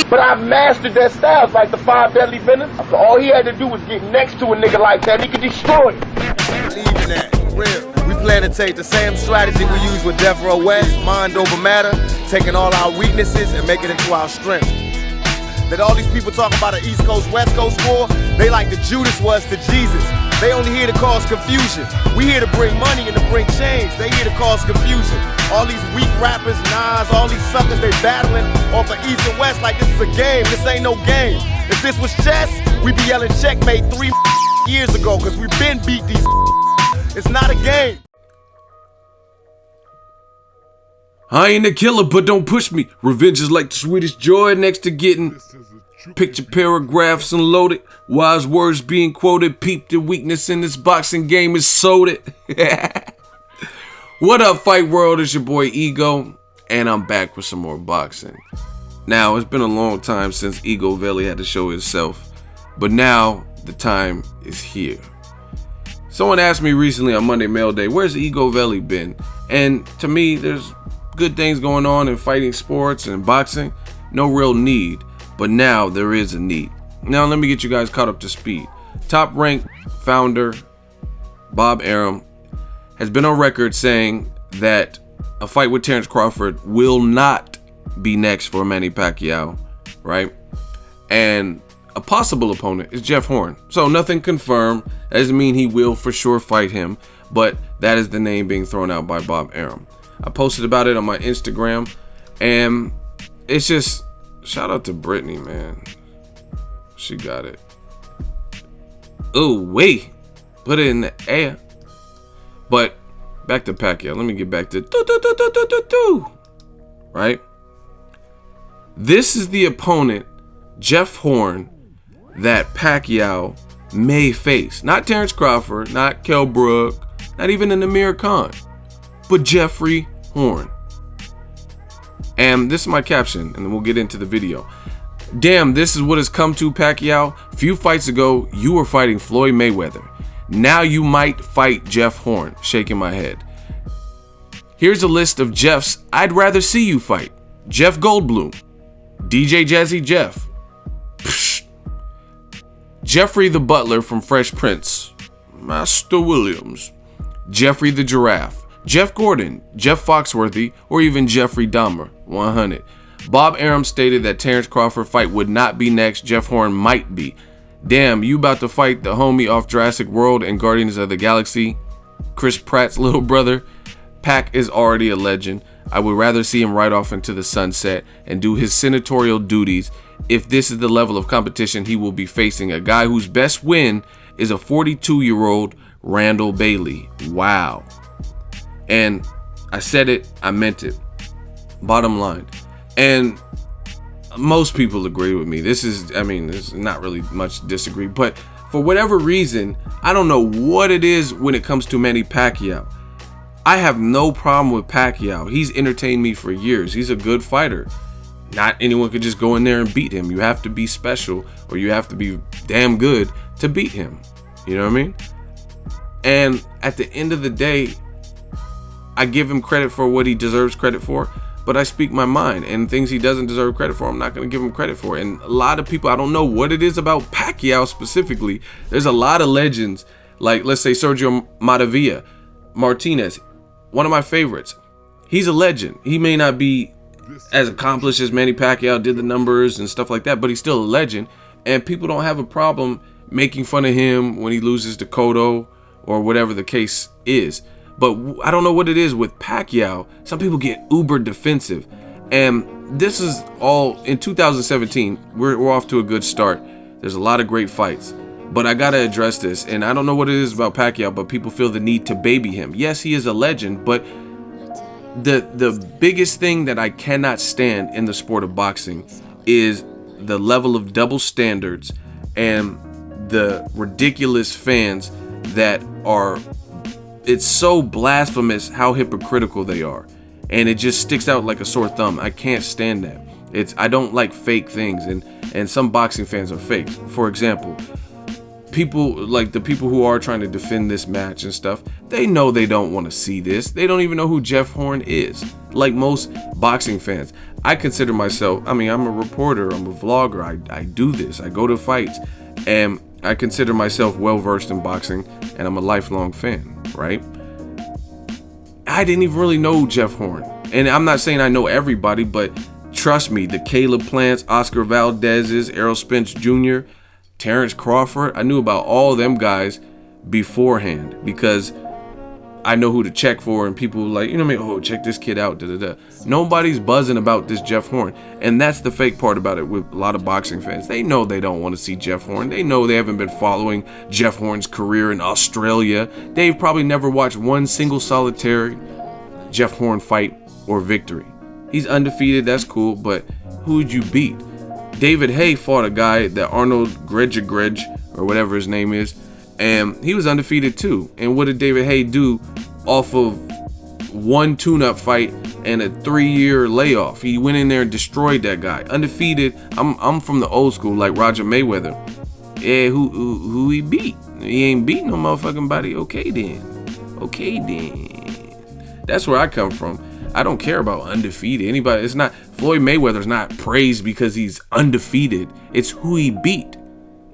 But I mastered that style. It's like the 5 deadly venoms. So all he had to do was get next to a nigga like that, and he could destroy it. Believe in that, for real. We plan to take the same strategy we use with Death Row West, mind over matter, taking all our weaknesses and making it into our strength. That all these people talk about an East Coast, West Coast war, they like the Judas was to Jesus. They only here to cause confusion. We here to bring money and to bring change. They here to cause confusion. All these weak rappers, Nas, all these suckers, they battling off of East and West like this is a game. This ain't no game. If this was chess, we'd be yelling checkmate 3 years ago, because we've been beat these. It's not a game. I ain't a killer, but don't push me. Revenge is like the sweetest joy next to getting picture paragraphs unloaded. Wise words being quoted. Peep the weakness in this boxing game is sold it. What up, fight world? It's your boy Ego, and I'm back with some more boxing. Now, it's been a long time since Egoveli had to show himself, but now the time is here. Someone asked me recently on Monday Mail Day, where's Egoveli been? And to me, there's good things going on in fighting sports and boxing. No real need, but now there is a need. Now let me get you guys caught up to speed. Top Rank founder Bob Arum has been on record saying that a fight with Terrence Crawford will not be next for Manny Pacquiao, right? And a possible opponent is Jeff Horn. So nothing confirmed. That doesn't mean he will for sure fight him, but that is the name being thrown out by Bob Arum. I posted about it on my Instagram, and it's just, shout out to Brittany, man. She got it. Ooh, wait. Put it in the air. But back to Pacquiao. Let me get back to right? This is the opponent, Jeff Horn, that Pacquiao may face. Not Terrence Crawford, not Kell Brook, not even an Amir Khan, but Jeffrey Horn. And this is my caption, and then we'll get into the video. Damn, this is what has come to Pacquiao. A few fights ago, you were fighting Floyd Mayweather. Now you might fight Jeff Horn. Shaking my head. Here's a list of Jeffs I'd rather see you fight. Jeff Goldblum, DJ Jazzy Jeff, Psh. Jeffrey the Butler from Fresh Prince, Master Williams, Jeffrey the Giraffe, Jeff Gordon, Jeff Foxworthy, or even Jeffrey Dahmer, 100. Bob Arum stated that Terrence Crawford fight would not be next. Jeff Horn might be. Damn, you about to fight the homie off Jurassic World and Guardians of the Galaxy, Chris Pratt's little brother? Pac is already a legend. I would rather see him ride off into the sunset and do his senatorial duties. If this is the level of competition he will be facing, a guy whose best win is a 42-year-old Randall Bailey. Wow. And I said it, I meant it. Bottom line. And most people agree with me. There's not really much to disagree. But for whatever reason, I don't know what it is when it comes to Manny Pacquiao. I have no problem with Pacquiao. He's entertained me for years. He's a good fighter. Not anyone could just go in there and beat him. You have to be special, or you have to be damn good to beat him. You know what I mean? And at the end of the day, I give him credit for what he deserves credit for, but I speak my mind, and things he doesn't deserve credit for, I'm not going to give him credit for. And a lot of people, I don't know what it is about Pacquiao specifically. There's a lot of legends, like let's say Sergio Maravilla Martinez, one of my favorites. He's a legend. He may not be as accomplished as Manny Pacquiao, did the numbers and stuff like that, but he's still a legend, and people don't have a problem making fun of him when he loses to Cotto or whatever the case is. But I don't know what it is with Pacquiao. Some people get uber defensive. And this is all in 2017. We're off to a good start. There's a lot of great fights. But I got to address this. And I don't know what it is about Pacquiao, but people feel the need to baby him. Yes, he is a legend, but the biggest thing that I cannot stand in the sport of boxing is the level of double standards and the ridiculous fans that are. It's so blasphemous how hypocritical they are, and it just sticks out like a sore thumb. I can't stand that. I don't like fake things, and some boxing fans are fake. For example, people like the people who are trying to defend this match and stuff, they know they don't want to see this. They don't even know who Jeff Horn is. Like most boxing fans, I consider myself, I'm a reporter, I'm a vlogger, I do this, I go to fights, and I consider myself well versed in boxing, and I'm a lifelong fan, right? I didn't even really know Jeff Horn, and I'm not saying I know everybody, but trust me, the Caleb Plants, Oscar Valdez's, Errol Spence Jr., Terrence Crawford, I knew about all them guys beforehand because I know who to check for, and people like, oh, check this kid out, Nobody's buzzing about this Jeff Horn, and that's the fake part about it with a lot of boxing fans. They know they don't want to see Jeff Horn. They know they haven't been following Jeff Horn's career in Australia. They've probably never watched one single solitary Jeff Horn fight or victory. He's undefeated, that's cool, but who'd you beat? David Haye fought a guy that Arnold Greg, or whatever his name is, and he was undefeated too. And what did David Haye do off of one tune-up fight and a 3-year layoff? He went in there and destroyed that guy. Undefeated. I'm from the old school, like Roger Mayweather. Yeah, who he beat? He ain't beat no motherfucking body. Okay then. That's where I come from. I don't care about undefeated. Anybody, it's not, Floyd Mayweather's not praised because he's undefeated. It's who he beat.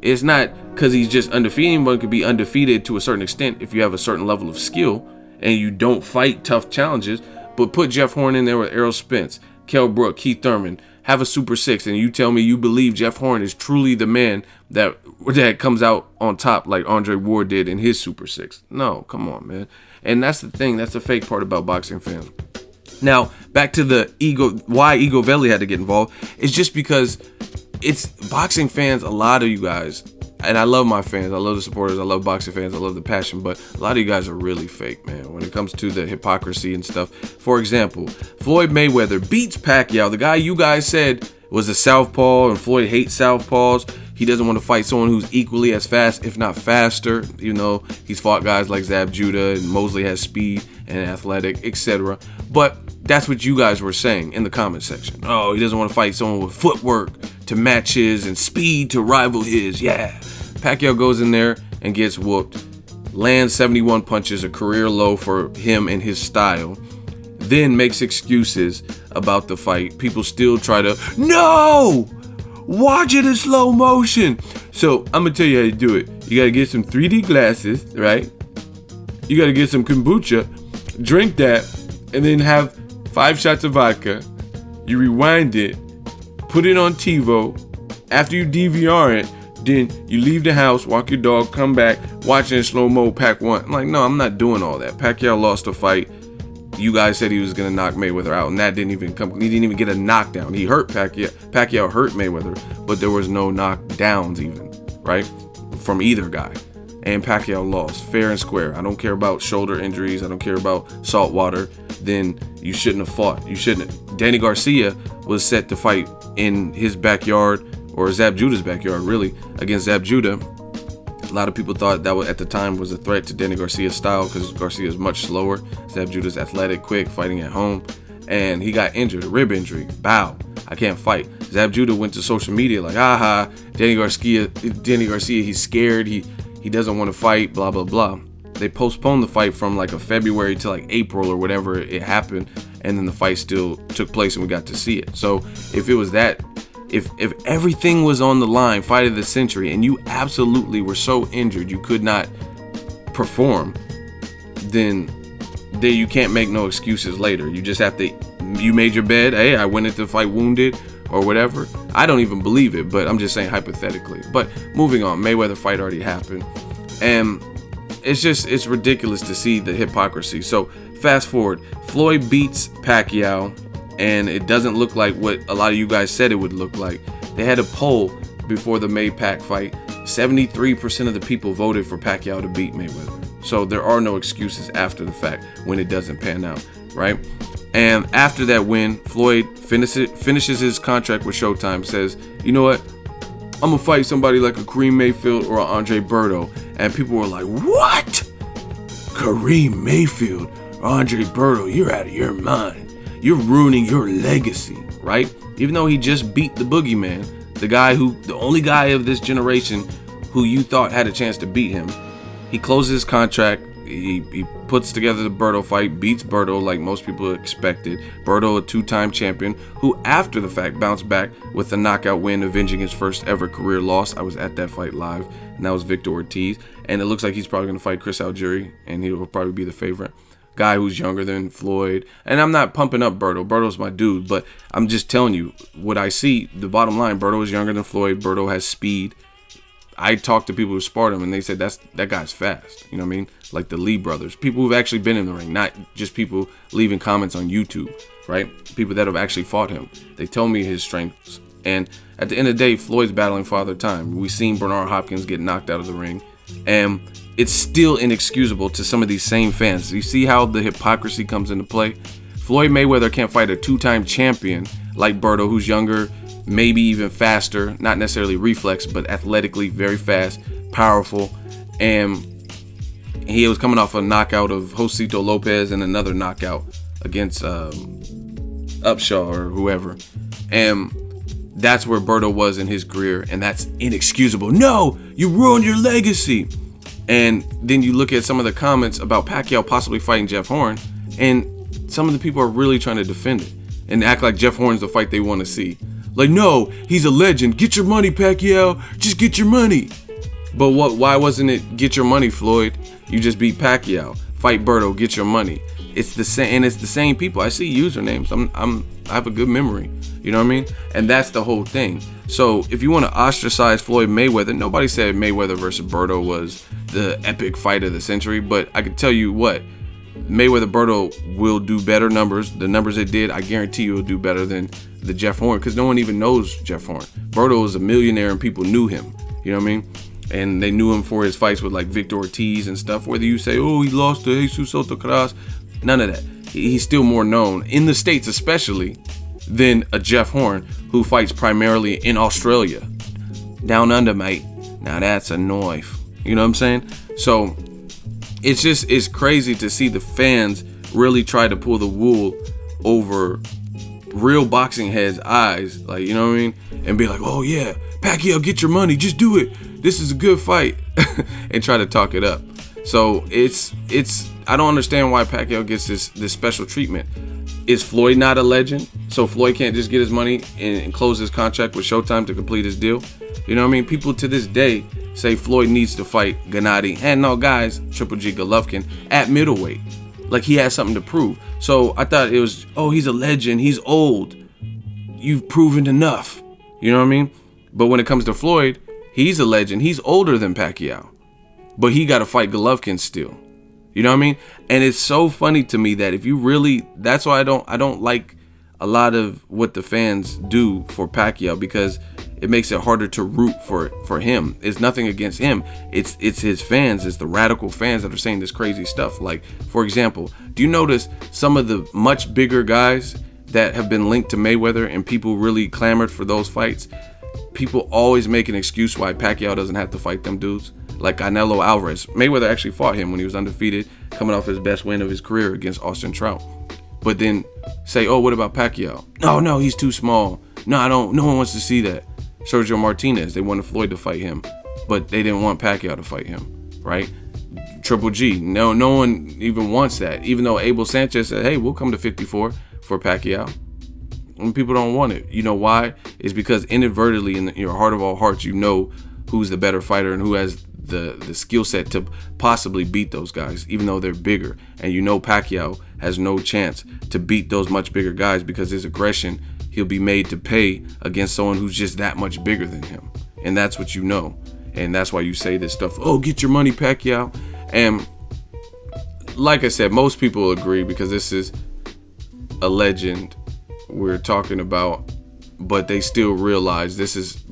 It's not because he's just undefeated. Anyone could be undefeated to a certain extent if you have a certain level of skill and you don't fight tough challenges. But put Jeff Horn in there with Errol Spence, Kell Brook, Keith Thurman, have a Super Six, and you tell me you believe Jeff Horn is truly the man that comes out on top like Andre Ward did in his Super Six. No, come on, man. And that's the thing. That's the fake part about boxing fans. Now, back to the why Egoveli had to get involved. It's just because it's boxing fans, a lot of you guys, and I love my fans, I love the supporters, I love boxing fans, I love the passion, but a lot of you guys are really fake, man, when it comes to the hypocrisy and stuff. For example, Floyd Mayweather beats Pacquiao, the guy you guys said was a southpaw, and Floyd hates southpaws. He doesn't want to fight someone who's equally as fast, if not faster. He's fought guys like Zab Judah, and Mosley has speed and athletic, etc. But that's what you guys were saying in the comment section. Oh, he doesn't want to fight someone with footwork to match his and speed to rival his. Yeah. Pacquiao goes in there and gets whooped. Lands 71 punches, a career low for him and his style. Then makes excuses about the fight. People still try to, no! Watch it in slow motion. So I'm gonna tell you how to do it. You gotta get some 3D glasses, right? You gotta get some kombucha, drink that, and then have 5 shots of vodka. You rewind it, put it on TiVo. After you DVR it, then you leave the house, walk your dog, come back, watch it in slow-mo, pack one. I'm like, no, I'm not doing all that. Pacquiao lost the fight. You guys said he was gonna knock Mayweather out, and that didn't even come. He didn't even get a knockdown. He hurt Pacquiao. Pacquiao hurt Mayweather, but there was no knockdowns even, right, from either guy. And Pacquiao lost fair and square. I don't care about shoulder injuries. I don't care about salt water. Then you shouldn't have fought. You shouldn't have. Danny Garcia was set to fight in his backyard, or Zab Judah's backyard, really, against Zab Judah. A lot of people thought that at the time was a threat to Danny Garcia's style because Garcia is much slower. Zab Judah's athletic, quick, fighting at home. And he got injured, a rib injury. Bow. I can't fight. Zab Judah went to social media like, aha, Danny Garcia, he's scared. He doesn't want to fight, blah, blah, blah. They postponed the fight from like a February to like April or whatever it happened. And then the fight still took place and we got to see it. So if it was that, if everything was on the line, fight of the century, and you absolutely were so injured you could not perform, then you can't make no excuses later. You just have to, you made your bed, hey, I went into the fight wounded or whatever. I don't even believe it, but I'm just saying hypothetically. But moving on, Mayweather fight already happened. And it's ridiculous to see the hypocrisy. So fast forward, Floyd beats Pacquiao, and it doesn't look like what a lot of you guys said it would look like. They had a poll before the May-Pac fight. 73% of the people voted for Pacquiao to beat Mayweather. So there are no excuses after the fact when it doesn't pan out, right? And after that win, Floyd finishes his contract with Showtime, says, you know what? I'm gonna fight somebody like a Kareem Mayfield or Andre Berto. And people were like, what? Kareem Mayfield or Andre Berto, you're out of your mind. You're ruining your legacy, right? Even though he just beat the boogeyman, the only guy of this generation who you thought had a chance to beat him. He closes his contract He puts together the Berto fight, beats Berto like most people expected. Berto, a 2-time champion, who after the fact bounced back with a knockout win, avenging his first ever career loss. I was at that fight live, and that was Victor Ortiz. And it looks like he's probably going to fight Chris Algieri, and he will probably be the favorite. Guy who's younger than Floyd. And I'm not pumping up Berto. Berto's my dude, but I'm just telling you what I see. The bottom line, Berto is younger than Floyd. Berto has speed. I talked to people who sparred him, and they said that guy's fast. You know what I mean? Like the Lee brothers, people who've actually been in the ring, not just people leaving comments on YouTube, right? People that have actually fought him. They tell me his strengths. And at the end of the day, Floyd's battling Father Time. We've seen Bernard Hopkins get knocked out of the ring, and it's still inexcusable to some of these same fans. You see how the hypocrisy comes into play? Floyd Mayweather can't fight a 2-time champion like Berto, who's younger, maybe even faster, not necessarily reflex, but athletically very fast, powerful. And he was coming off a knockout of Josito Lopez and another knockout against Upshaw or whoever. And that's where Berto was in his career, and that's inexcusable. No, you ruined your legacy. And then you look at some of the comments about Pacquiao possibly fighting Jeff Horn, and some of the people are really trying to defend it and act like Jeff Horn's the fight they want to see. Like, no, he's a legend. Get your money, Pacquiao. Just get your money. But why wasn't it get your money, Floyd? You just beat Pacquiao. Fight Berto, get your money. It's the same, and it's the same people. I see usernames. I have a good memory. You know what I mean? And that's the whole thing. So if you want to ostracize Floyd Mayweather, nobody said Mayweather versus Berto was the epic fight of the century. But I can tell you what, Mayweather Berto will do better numbers. The numbers it did, I guarantee you, will do better than the Jeff Horn, because no one even knows Jeff Horn. Berto was a millionaire and people knew him. You know what I mean? And they knew him for his fights with like Victor Ortiz and stuff. Whether you say, oh, he lost to Jesus Soto Caras, none of that. He's still more known in the States, especially, than a Jeff Horn who fights primarily in Australia. Down under, mate. Now that's a knife. You know what I'm saying? So it's crazy to see the fans really try to pull the wool over real boxing heads' eyes, like, you know what I mean, and be like, oh yeah, Pacquiao, get your money, just do it, this is a good fight, and try to talk it up. So it's I don't understand why Pacquiao gets this special treatment. Is Floyd not a legend? So Floyd can't just get his money and close his contract with Showtime to complete his deal? You know what I mean? People to this day say Floyd needs to fight Gennady, and no, guys, Triple G Golovkin at middleweight. Like he has something to prove. So I thought it was, oh, he's a legend, he's old, you've proven enough. You know what I mean? But when it comes to Floyd, he's a legend, he's older than Pacquiao, but he got to fight Golovkin still. You know what I mean? And it's so funny to me that if you really, that's why I don't like a lot of what the fans do for Pacquiao, because it makes it harder to root for him. It's nothing against him. It's his fans. It's the radical fans that are saying this crazy stuff. Like, for example, do you notice some of the much bigger guys that have been linked to Mayweather and people really clamored for those fights? People always make an excuse why Pacquiao doesn't have to fight them dudes. Like Canelo Alvarez. Mayweather actually fought him when he was undefeated, coming off his best win of his career against Austin Trout. But then say, oh, what about Pacquiao? No, he's too small. No one wants to see that. Sergio Martinez, they wanted Floyd to fight him, but they didn't want Pacquiao to fight him, right? Triple G, no one even wants that, even though Abel Sanchez said, hey, we'll come to 54 for Pacquiao. And people don't want it. You know why? It's because inadvertently in your heart of all hearts, you know who's the better fighter and who has the skill set to possibly beat those guys, even though they're bigger. And you know Pacquiao has no chance to beat those much bigger guys because his aggression, he'll be made to pay against someone who's just that much bigger than him. And that's what you know. And that's why you say this stuff, oh, get your money, Pacquiao. And like I said, most people agree because this is a legend we're talking about, but they still realize this is...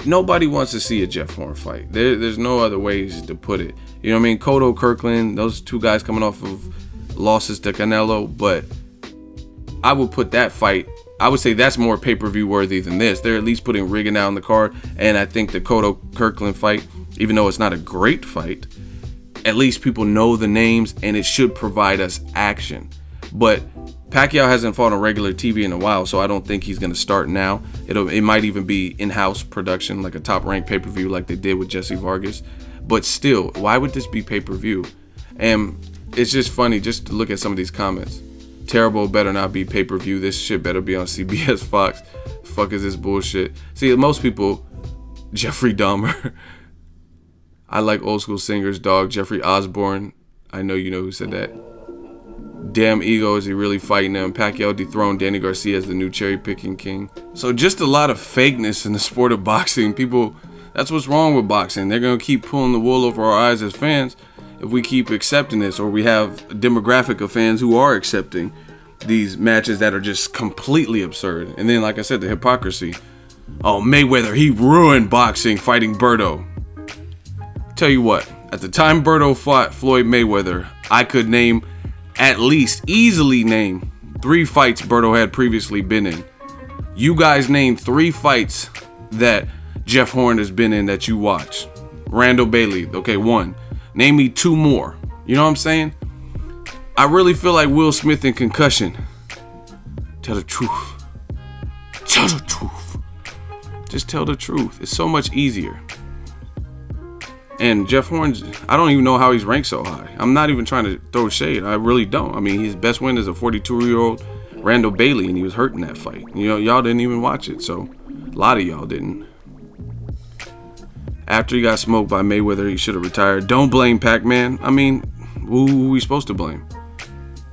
Nobody wants to see a Jeff Horn fight. There's no other ways to put it. You know what I mean? Cotto, Kirkland, those two guys coming off of losses to Canelo, but I would put that fight, I would say that's more pay-per-view worthy than this. They're at least putting Rigondeaux on the card, and I think the Cotto Kirkland fight, even though it's not a great fight, at least people know the names, and it should provide us action. But Pacquiao hasn't fought on regular TV in a while, so I don't think he's going to start now. It might even be in-house production, like a top-ranked pay-per-view like they did with Jesse Vargas. But still, why would this be pay-per-view? And it's just funny just to look at some of these comments. Terrible, better not be pay-per-view. This shit better be on CBS Fox. Fuck is this bullshit? See, most people, Jeffrey Dahmer. I like old school singers, dog. Jeffrey Osborne. I know you know who said that. Damn ego, is he really fighting them? Pacquiao dethroned Danny Garcia as the new cherry picking king. So just a lot of fakeness in the sport of boxing. People, that's what's wrong with boxing. They're gonna keep pulling the wool over our eyes as fans if we keep accepting this, or we have a demographic of fans who are accepting these matches that are just completely absurd. And then, like I said, the hypocrisy. Oh, Mayweather, he ruined boxing fighting Berto. Tell you what, at the time Berto fought Floyd Mayweather, I could easily name 3 fights Berto had previously been in. You guys name 3 fights that Jeff Horn has been in that you watch. Randall Bailey, okay, 1. Name me 2 more. You know what I'm saying? I really feel like Will Smith in Concussion. Tell the truth. Tell the truth. Just tell the truth. It's so much easier. And Jeff Horn, I don't even know how he's ranked so high. I'm not even trying to throw shade. I really don't. I mean, his best win is a 42-year-old Randall Bailey, and he was hurt in that fight. You know, y'all didn't even watch it, so a lot of y'all didn't. After he got smoked by Mayweather, he should have retired. Don't blame Pac-Man. I mean, who are we supposed to blame?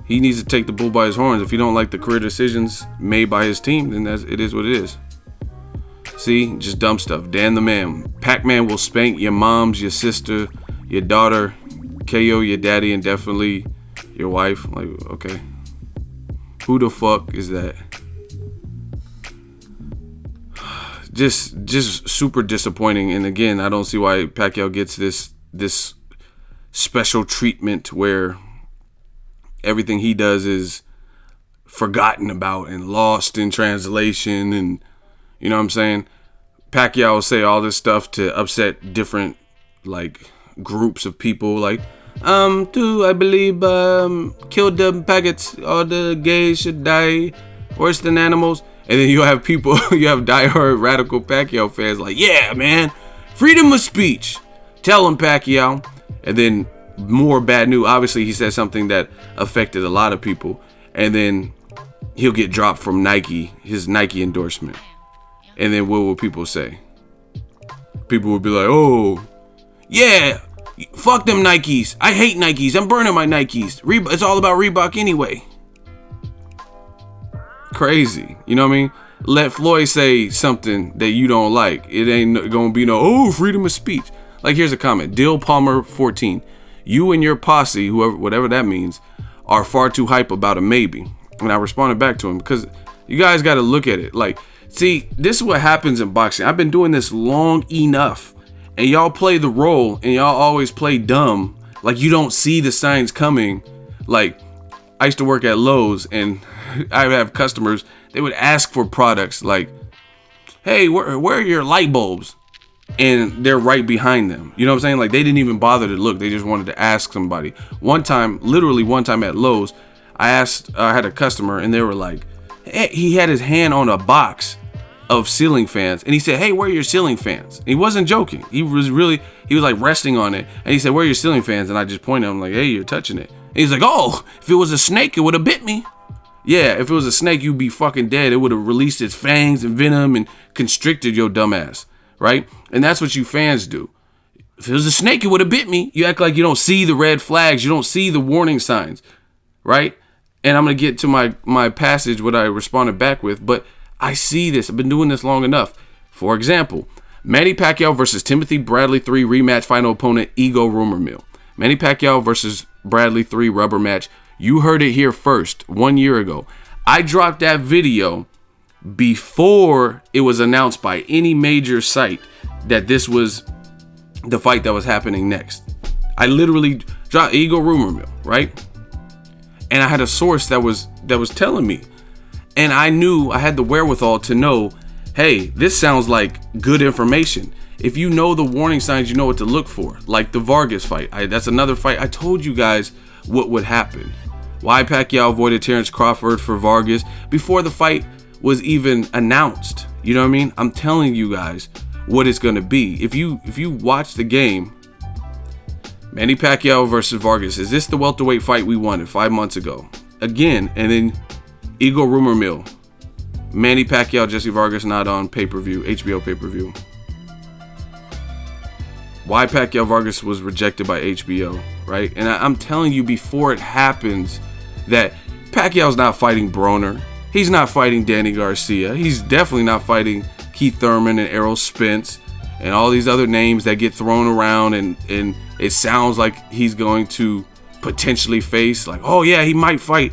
He needs to take the bull by his horns. If you don't like the career decisions made by his team, then it is what it is. See, just dumb stuff. Dan the man. Pac-Man will spank your moms, your sister, your daughter, KO your daddy, and definitely your wife. Like, okay. Who the fuck is that? Just super disappointing. And again, I don't see why Pacquiao gets this special treatment where everything he does is forgotten about and lost in translation, and you know what I'm saying? Pacquiao will say all this stuff to upset different like groups of people, like I believe kill the packets, all the gays should die worse than animals. And then you have people, you have diehard radical Pacquiao fans like, yeah man, freedom of speech, tell him Pacquiao. And then more bad news. Obviously he said something that affected a lot of people, and then he'll get dropped from Nike, his Nike endorsement. And then what will people say? People will be like, oh yeah, fuck them Nikes, I hate Nikes, I'm burning my Nikes, it's all about Reebok anyway. Crazy, you know what I mean? Let Floyd say something that you don't like, it ain't gonna be no freedom of speech. Like, here's a comment. Dill Palmer 14. You and your posse, whoever, whatever that means, are far too hype about a maybe. And I responded back to him because you guys got to look at it. Like, see, this is what happens in boxing. I've been doing this long enough, and y'all play the role, and y'all always play dumb. Like, you don't see the signs coming. Like, I used to work at Lowe's, and I would have customers. They would ask for products like, hey, where are your light bulbs? And they're right behind them. You know what I'm saying? Like, they didn't even bother to look. They just wanted to ask somebody. Literally one time at Lowe's, I had a customer, and they were like, hey, he had his hand on a box of ceiling fans, and he said, hey, where are your ceiling fans? And he wasn't joking. He was like resting on it, and he said, where are your ceiling fans? And I just pointed at him like, hey, you're touching it. And he's like, oh, if it was a snake, it would have bit me. Yeah, if it was a snake, you'd be fucking dead. It would have released its fangs and venom and constricted your dumb ass. Right? And that's what you fans do. If it was a snake, it would have bit me. You act like you don't see the red flags. You don't see the warning signs. Right? And I'm going to get to my passage, what I responded back with. But I see this. I've been doing this long enough. For example, Manny Pacquiao versus Timothy Bradley 3 rematch final opponent, Ego Rumor Mill. Manny Pacquiao versus Bradley 3 rubber match. You heard it here first 1 year ago. I dropped that video before it was announced by any major site that this was the fight that was happening next. I literally dropped Ego Rumor Mill, right? And I had a source that was telling me, and I knew I had the wherewithal to know, hey, this sounds like good information. If you know the warning signs, you know what to look for. Like the Vargas fight. That's another fight. I told you guys what would happen. Why Pacquiao avoided Terrence Crawford for Vargas before the fight was even announced. You know what I mean? I'm telling you guys what it's gonna be. If you watch the game, Manny Pacquiao versus Vargas. Is this the welterweight fight we wanted 5 months ago? Again, and then Eagle rumor mill. Manny Pacquiao, Jesse Vargas not on pay-per-view, HBO pay-per-view. Why Pacquiao Vargas was rejected by HBO, right? And I'm telling you before it happens that Pacquiao's not fighting Broner. He's not fighting Danny Garcia. He's definitely not fighting Keith Thurman and Errol Spence and all these other names that get thrown around, and it sounds like he's going to potentially face, like, oh yeah, he might fight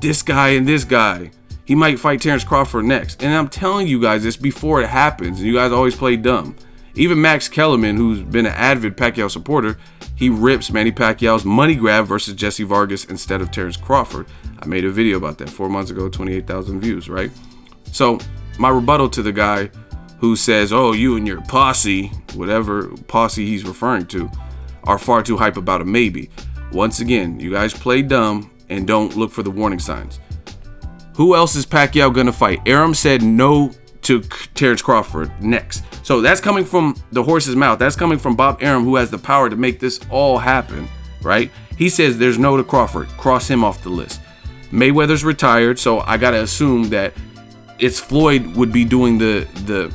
this guy and this guy. He might fight Terrence Crawford next. And I'm telling you guys this before it happens, and you guys always play dumb. Even Max Kellerman, who's been an avid Pacquiao supporter, he rips Manny Pacquiao's money grab versus Jesse Vargas instead of Terrence Crawford. I made a video about that 4 months ago, 28,000 views, right? So my rebuttal to the guy who says, oh, you and your posse, whatever posse he's referring to, are far too hype about a maybe. Once again, you guys play dumb and don't look for the warning signs. Who else is Pacquiao gonna fight? Arum said no to Terrence Crawford next. So that's coming from the horse's mouth. That's coming from Bob Arum, who has the power to make this all happen, right? He says there's no to Crawford. Cross him off the list. Mayweather's retired, so I gotta assume that it's Floyd would be doing the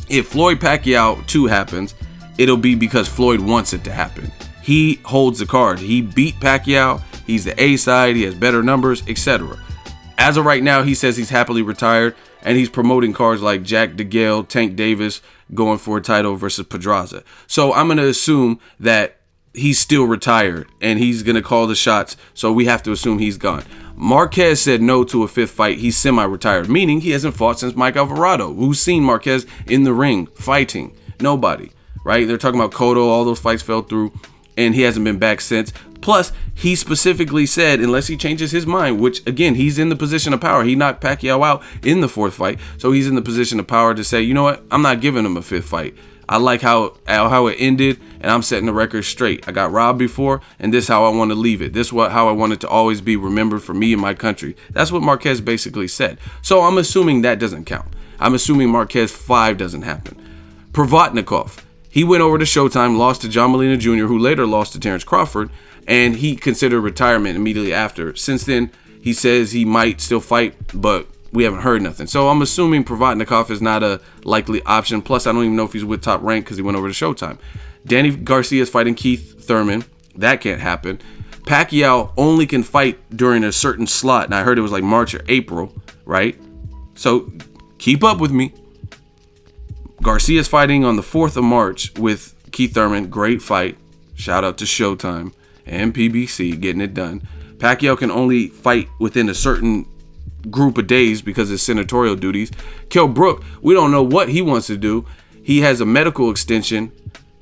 if Floyd Pacquiao 2 happens, it'll be because Floyd wants it to happen. He holds the card. He beat Pacquiao. He's the A side. He has better numbers, etc. As of right now, he says he's happily retired, and he's promoting cards like Jack DeGale, Tank Davis going for a title versus Pedraza. So I'm going to assume that he's still retired, and he's going to call the shots, so we have to assume he's gone. Marquez said no to a 5th fight. He's semi-retired, meaning he hasn't fought since Mike Alvarado. Who's seen Marquez in the ring fighting? Nobody, right? They're talking about Cotto. All those fights fell through, and he hasn't been back since. Plus, he specifically said, unless he changes his mind, which, again, he's in the position of power. He knocked Pacquiao out in the 4th fight, so he's in the position of power to say, you know what, I'm not giving him a 5th fight. I like how it ended, and I'm setting the record straight. I got robbed before, and this is how I want to leave it. This is how I want it to always be remembered for me and my country. That's what Marquez basically said. So I'm assuming that doesn't count. I'm assuming Marquez 5 doesn't happen. Provodnikov, he went over to Showtime, lost to John Molina Jr., who later lost to Terrence Crawford, and he considered retirement immediately after. Since then, he says he might still fight, but we haven't heard nothing. So I'm assuming Provodnikov is not a likely option. Plus, I don't even know if he's with Top Rank because he went over to Showtime. Danny Garcia is fighting Keith Thurman. That can't happen. Pacquiao only can fight during a certain slot, and I heard it was like March or April, right? So keep up with me. Garcia's fighting on the 4th of March with Keith Thurman. Great fight. Shout out to Showtime and PBC getting it done. Pacquiao can only fight within a certain group of days because of senatorial duties. Kell Brook, we don't know what he wants to do. He has a medical extension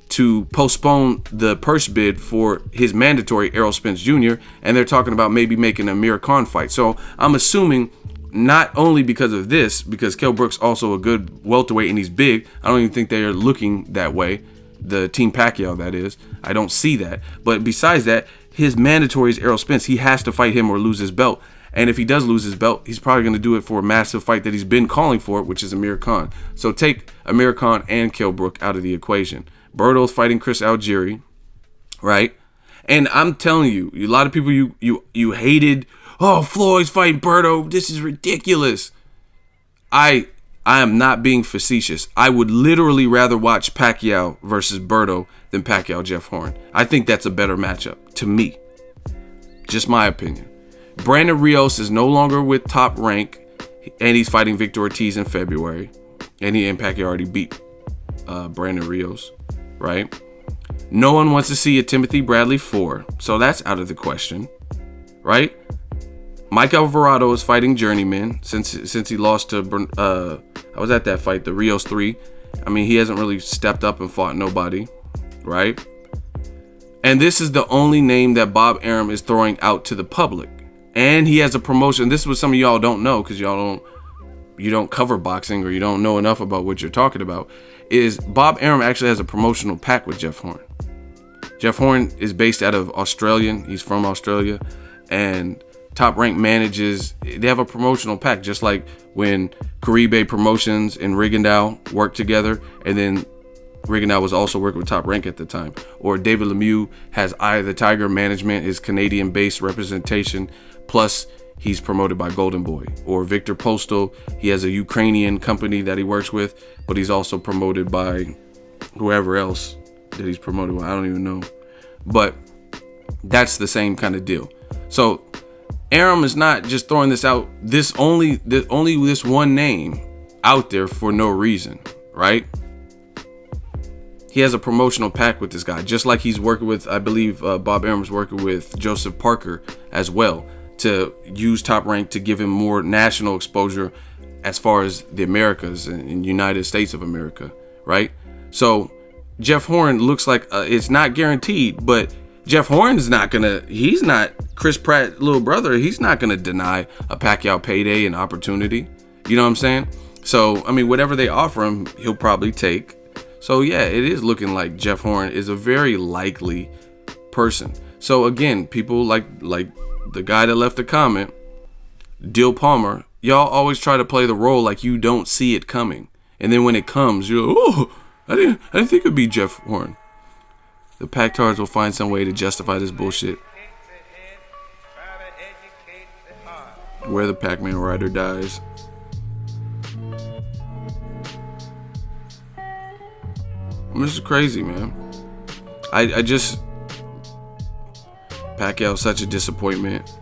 to postpone the purse bid for his mandatory Errol Spence Jr., and they're talking about maybe making a Amir Khan fight. So I'm assuming not only because of this, because Kell Brook's also a good welterweight and he's big. I don't even think they are looking that way. The Team Pacquiao, that is. I don't see that. But besides that, his mandatory is Errol Spence. He has to fight him or lose his belt. And if he does lose his belt, he's probably going to do it for a massive fight that he's been calling for, which is Amir Khan. So take Amir Khan and Kell Brook out of the equation. Berto's fighting Chris Algieri, right? And I'm telling you, a lot of people you hated, oh, Floyd's fighting Berto. This is ridiculous. I am not being facetious. I would literally rather watch Pacquiao versus Berto than Pacquiao-Jeff Horn. I think that's a better matchup to me. Just my opinion. Brandon Rios is no longer with Top Rank, and he's fighting Victor Ortiz in February. And Pacquiao already beat Brandon Rios, right? No one wants to see a Timothy Bradley 4, so that's out of the question, right? Mike Alvarado is fighting Journeyman since he lost to I was at that fight, the Rios 3. I mean, he hasn't really stepped up and fought nobody, right? And this is the only name that Bob Arum is throwing out to the public. And he has a promotion. This is what some of y'all don't know because you don't cover boxing or you don't know enough about what you're talking about. Is Bob Arum actually has a promotional pack with Jeff Horn. Jeff Horn is based out of Australia. He's from Australia. And Top Rank manages, they have a promotional pack, just like when Caribe Promotions and Rigondeaux work together, and then Rigondeaux was also working with Top Rank at the time. Or David Lemieux has Eye of the Tiger management, his Canadian-based representation, plus he's promoted by Golden Boy. Or Victor Postal, he has a Ukrainian company that he works with, but he's also promoted by whoever else that he's promoted with. I don't even know. But that's the same kind of deal. So Arum is not just throwing this out, only this one name out there for no reason, right? He has a promotional pack with this guy, just like he's working with, I believe Bob Arum's working with Joseph Parker as well, to use Top Rank to give him more national exposure as far as the Americas and United States of America, right? So Jeff Horn looks like it's not guaranteed, but Jeff Horn is not he's not Chris Pratt's little brother. He's not gonna deny a Pacquiao payday and opportunity. You know what I'm saying? So, I mean, whatever they offer him, he'll probably take. So yeah, it is looking like Jeff Horn is a very likely person. So again, people like the guy that left the comment, Dill Palmer, y'all always try to play the role like you don't see it coming. And then when it comes, you're like, oh, I didn't think it'd be Jeff Horn. The Pactards will find some way to justify this bullshit. Where the Pac-Man rider dies. This is crazy, man. I just... Pacquiao's such a disappointment.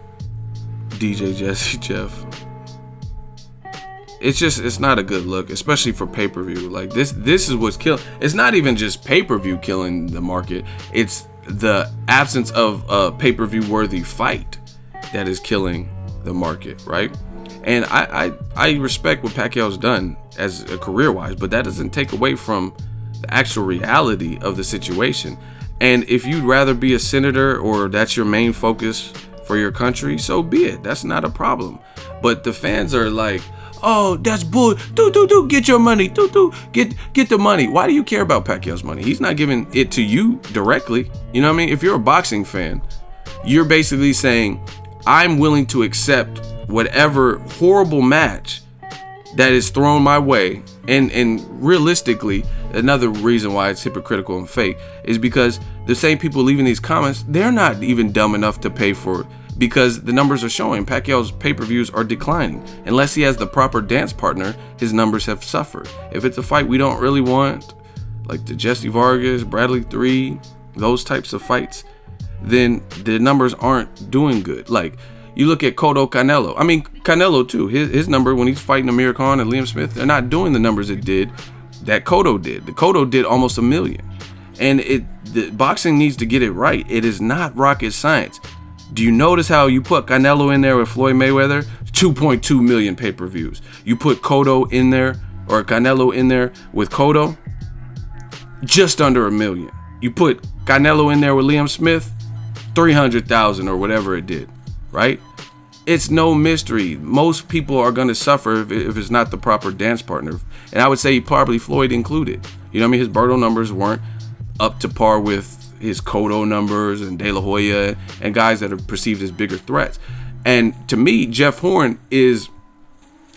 DJ Jesse Jeff. It's not a good look, especially for pay-per-view. Like this is what's killing. It's not even just pay-per-view killing the market. It's the absence of a pay-per-view worthy fight that is killing the market, right? And I respect what Pacquiao's done as a career-wise, but that doesn't take away from the actual reality of the situation. And if you'd rather be a senator or that's your main focus for your country, so be it. That's not a problem. But the fans are like, oh, that's bull. Get your money. Get the money. Why do you care about Pacquiao's money? He's not giving it to you directly. You know what I mean? If you're a boxing fan, you're basically saying, I'm willing to accept whatever horrible match that is thrown my way. And realistically, another reason why it's hypocritical and fake is because the same people leaving these comments, they're not even dumb enough to pay for it, because the numbers are showing Pacquiao's pay-per-views are declining. Unless he has the proper dance partner, his numbers have suffered. If it's a fight we don't really want, like the Jesse Vargas, Bradley 3, those types of fights, then the numbers aren't doing good. Like, you look at Cotto Canelo. I mean, Canelo too. His number when he's fighting Amir Khan and Liam Smith, they're not doing the numbers it did that Cotto did. The Cotto did almost 1 million. And the boxing needs to get it right. It is not rocket science. Do you notice how you put Canelo in there with Floyd Mayweather? 2.2 million pay-per-views. You put Cotto in there, or Canelo in there with Cotto, just under 1 million. You put Canelo in there with Liam Smith, 300,000 or whatever it did, right? It's no mystery. Most people are going to suffer if it's not the proper dance partner. And I would say probably Floyd included. You know what I mean? His Berto numbers weren't up to par with his Cotto numbers and De La Hoya and guys that are perceived as bigger threats. And to me, Jeff Horn is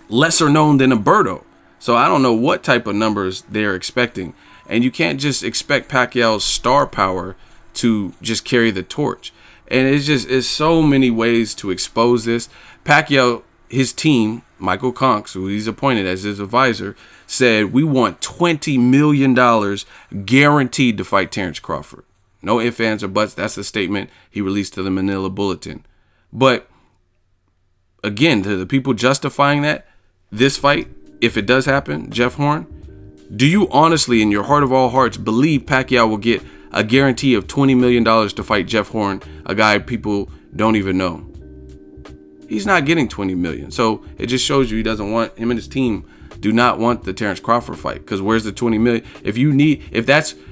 lesser known than a Berto. So I don't know what type of numbers they're expecting. And you can't just expect Pacquiao's star power to just carry the torch. And it's so many ways to expose this. Pacquiao, his team, Michael Conks, who he's appointed as his advisor, said, we want $20 million guaranteed to fight Terrence Crawford. No ifs, ands, or buts. That's the statement he released to the Manila Bulletin. But again, to the people justifying that, this fight, if it does happen, Jeff Horn, do you honestly, in your heart of all hearts, believe Pacquiao will get a guarantee of $20 million to fight Jeff Horn, a guy people don't even know? He's not getting $20 million. So it just shows you he doesn't want, him and his team do not want the Terrence Crawford fight. Because where's the $20 million?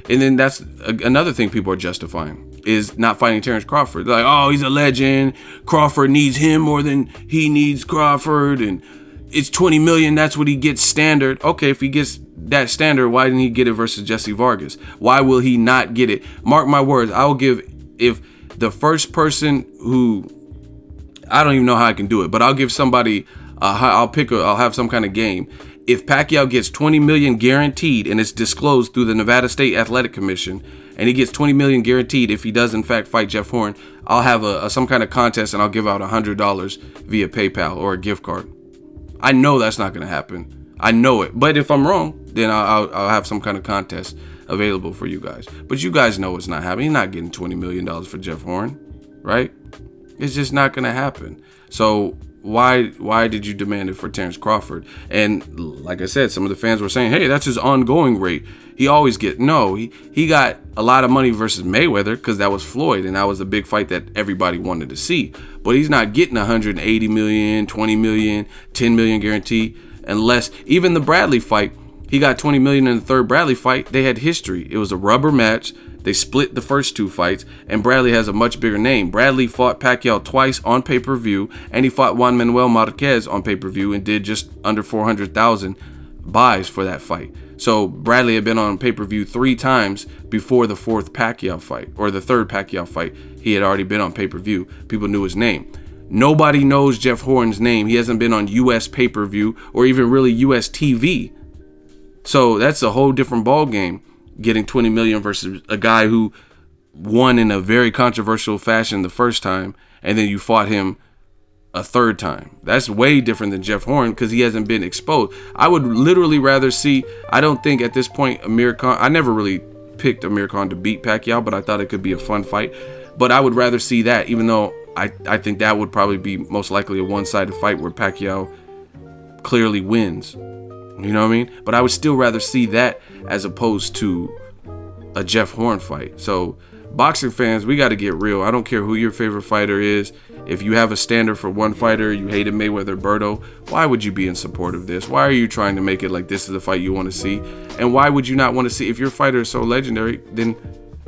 And then that's another thing people are justifying, is not fighting Terrence Crawford. They're like, oh, he's a legend. Crawford needs him more than he needs Crawford. And it's $20 million. That's what he gets standard. Okay, if he gets that standard, why didn't he get it versus Jesse Vargas? Why will he not get it? Mark my words. I will give, if the first person who, I don't even know how I can do it, but I'll give somebody, I'll have some kind of game. if Pacquiao gets 20 million guaranteed, and it's disclosed through the Nevada State Athletic Commission, and he gets 20 million guaranteed if he does in fact fight Jeff Horn, I'll have some kind of contest and I'll give out $100 via PayPal or a gift card. I know that's not going to happen. I know it. But if I'm wrong, then I'll have some kind of contest available for you guys. But you guys know it's not happening. He's not getting $20 million for Jeff Horn, right? It's just not going to happen. So why did you demand it for Terrence Crawford? And like I said, some of the fans were saying, hey, that's his ongoing rate. He always he got a lot of money versus Mayweather because that was Floyd, and that was a big fight that everybody wanted to see. But he's not getting 180 million, 20 million, 10 million guarantee, unless even the Bradley fight, he got 20 million in the third Bradley fight. They had history. It was a rubber match. They split the first two fights, and Bradley has a much bigger name. Bradley fought Pacquiao twice on pay-per-view, and he fought Juan Manuel Marquez on pay-per-view and did just under 400,000 buys for that fight. So Bradley had been on pay-per-view 3 times before the fourth Pacquiao fight, or the third Pacquiao fight. He had already been on pay-per-view. People knew his name. Nobody knows Jeff Horn's name. He hasn't been on U.S. pay-per-view or even really U.S. TV. So that's a whole different ball game. Getting 20 million versus a guy who won in a very controversial fashion the first time, and then you fought him a third time. That's way different than Jeff Horn because he hasn't been exposed. I would literally rather see, I don't think at this point Amir Khan, I never really picked Amir Khan to beat Pacquiao, but I thought it could be a fun fight. But I would rather see that, even though I think that would probably be most likely a one-sided fight where Pacquiao clearly wins. You know what I mean? But I would still rather see that as opposed to a Jeff Horn fight. So boxing fans, we got to get real. I don't care who your favorite fighter is. If you have a standard for one fighter, you hated Mayweather, Berto, why would you be in support of this? Why are you trying to make it like this is the fight you want to see? And why would you not want to see, if your fighter is so legendary, then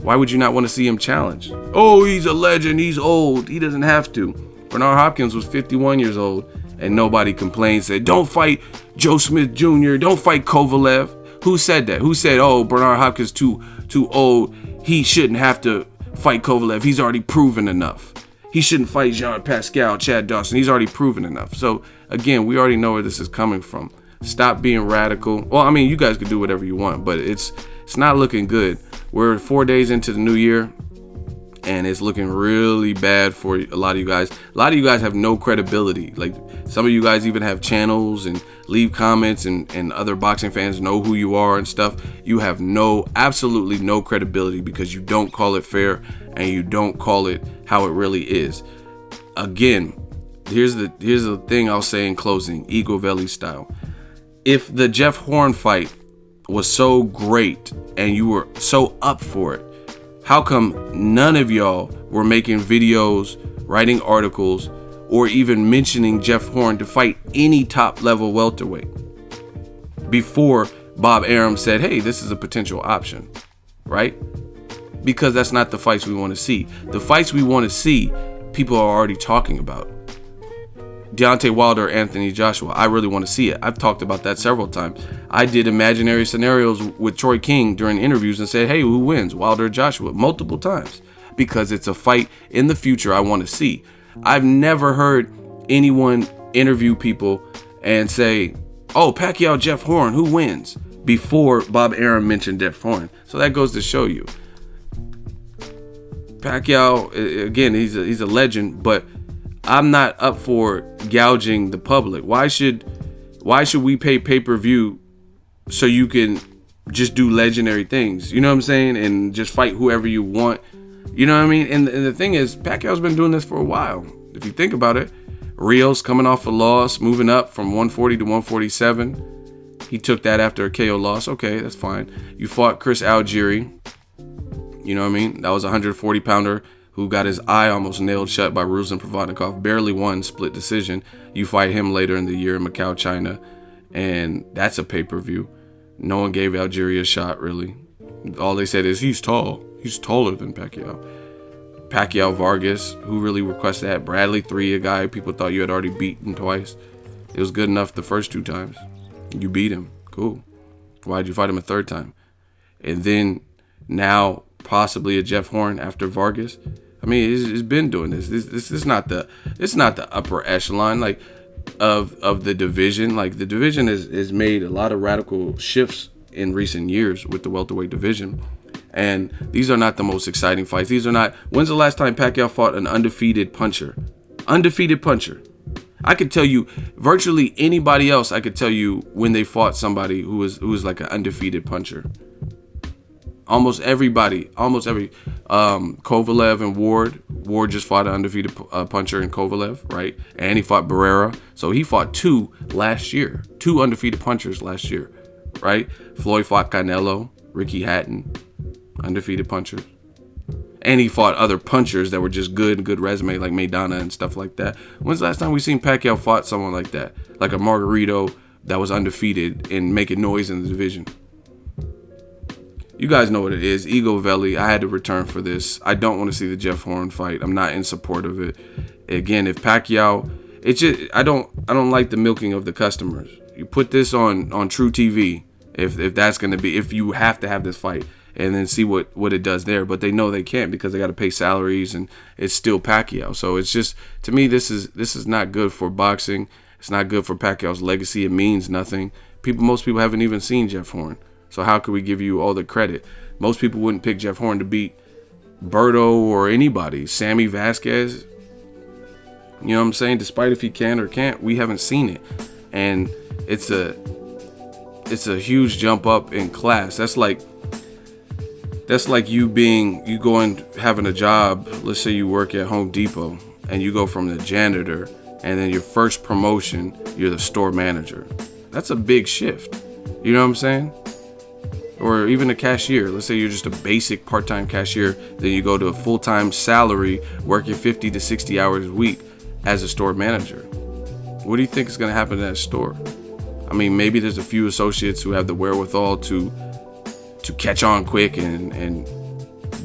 why would you not want to see him challenge? Oh, he's a legend. He's old. He doesn't have to. Bernard Hopkins was 51 years old. And nobody complained, said, don't fight Joe Smith Jr., don't fight Kovalev. Who said that? Who said, oh, Bernard Hopkins too old, he shouldn't have to fight Kovalev, he's already proven enough. He shouldn't fight Jean Pascal, Chad Dawson, he's already proven enough. So again, we already know where this is coming from. Stop being radical. Well, I mean, you guys can do whatever you want, but it's not looking good. We're 4 days into the new year, and it's looking really bad for a lot of you guys. A lot of you guys have no credibility. Like, some of you guys even have channels and leave comments, and other boxing fans know who you are and stuff. You have absolutely no credibility because you don't call it fair and you don't call it how it really is. Again, here's the thing I'll say in closing, Egoveli style. If the Jeff Horn fight was so great and you were so up for it, how come none of y'all were making videos, writing articles, or even mentioning Jeff Horn to fight any top level welterweight before Bob Arum said, hey, this is a potential option, right? Because that's not the fights we want to see. The fights we want to see, people are already talking about. Deontay Wilder, Anthony Joshua, I really want to see it. I've talked about that several times. I did imaginary scenarios with Troy King during interviews and said, hey, who wins, Wilder or Joshua, multiple times, because it's a fight in the future I want to see. I've never heard anyone interview people and say, oh, Pacquiao, Jeff Horn, who wins, before Bob Arum mentioned Jeff Horn. So that goes to show you. Pacquiao, again, he's a legend, but I'm not up for gouging the public. Why should we pay pay-per-view so you can just do legendary things? You know what I'm saying? And just fight whoever you want. You know what I mean? And the thing is, Pacquiao's been doing this for a while. If you think about it, Rios coming off a loss, moving up from 140 to 147. He took that after a KO loss. Okay, that's fine. You fought Chris Algieri. You know what I mean? That was a 140-pounder who got his eye almost nailed shut by Ruslan Provodnikov, barely won, split decision. You fight him later in the year in Macau, China, and that's a pay-per-view. No one gave Algeria a shot, really. All they said is, he's tall. He's taller than Pacquiao. Pacquiao Vargas, who really requested that? Bradley 3, a guy people thought you had already beaten twice. It was good enough the first 2 times. You beat him. Cool. Why'd you fight him a third time? And then now possibly a Jeff Horn after Vargas. I mean, it's been doing this. This is not the upper echelon. Like, of the division. Like, the division has made a lot of radical shifts in recent years with the welterweight division. And these are not the most exciting fights. These are not. When's the last time Pacquiao fought an undefeated puncher? Undefeated puncher. I could tell you virtually anybody else. I could tell you when they fought somebody who was like an undefeated puncher. Almost everybody. Kovalev and Ward. Ward just fought an undefeated puncher in Kovalev, right? And he fought Barrera. So he fought 2 last year. 2 undefeated punchers last year, right? Floyd fought Canelo, Ricky Hatton, undefeated punchers. And he fought other punchers that were just good resume, like Maidana and stuff like that. When's the last time we seen Pacquiao fought someone like that? Like a Margarito that was undefeated and making noise in the division. You guys know what it is. Egoveli, I had to return for this. I don't want to see the Jeff Horn fight. I'm not in support of it. Again, if Pacquiao, it's just, I don't like the milking of the customers. You put this on True TV if that's going to be, if you have to have this fight, and then see what it does there. But they know they can't because they got to pay salaries, and it's still Pacquiao. So it's just, to me, this is not good for boxing. It's not good for Pacquiao's legacy. It means nothing. Most people haven't even seen Jeff Horn. So how could we give you all the credit? Most people wouldn't pick Jeff Horn to beat Berto or anybody. Sammy Vasquez. You know what I'm saying? Despite if he can or can't, we haven't seen it. And it's a huge jump up in class. That's like you going having a job. Let's say you work at Home Depot and you go from the janitor, and then your first promotion, you're the store manager. That's a big shift. You know what I'm saying? Or even a cashier. Let's say you're just a basic part-time cashier, then you go to a full-time salary, working 50 to 60 hours a week as a store manager. What do you think is going to happen to that store? I mean, maybe there's a few associates who have the wherewithal to catch on quick and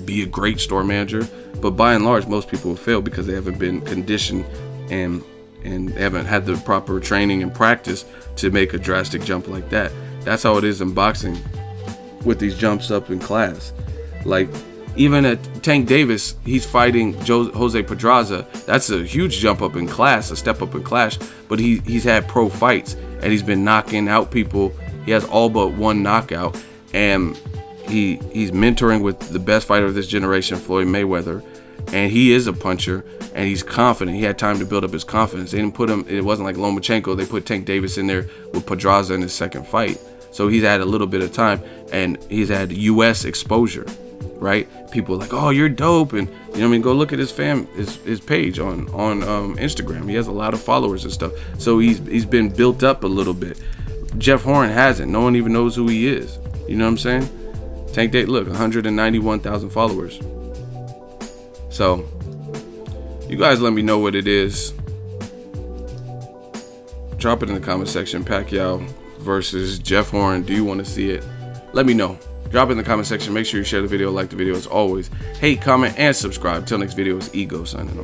be a great store manager, but by and large, most people will fail because they haven't been conditioned and haven't had the proper training and practice to make a drastic jump like that. That's how it is in boxing with these jumps up in class. Like, even at Tank Davis, he's fighting Jose Pedraza. That's a huge jump up in class, a step up in class, but he's had pro fights and he's been knocking out people. He has all but one knockout, and he's mentoring with the best fighter of this generation, Floyd Mayweather, and he is a puncher and he's confident. He had time to build up his confidence. They didn't put him, it wasn't like Lomachenko. They put Tank Davis in there with Pedraza in his second fight. So he's had a little bit of time, and he's had US exposure, right? People are like, oh, you're dope. And you know what I mean? Go look at his page on Instagram. He has a lot of followers and stuff. So he's been built up a little bit. Jeff Horn hasn't. No one even knows who he is. You know what I'm saying? Tank Davis, look, 191,000 followers. So you guys let me know what it is. Drop it in the comment section. Pacquiao versus Jeff Horn. Do you want to see it? Let me know. Drop it in the comment section. Make sure you share the video, like the video as always. Hate, comment, and subscribe. Till next video, it's Ego signing off.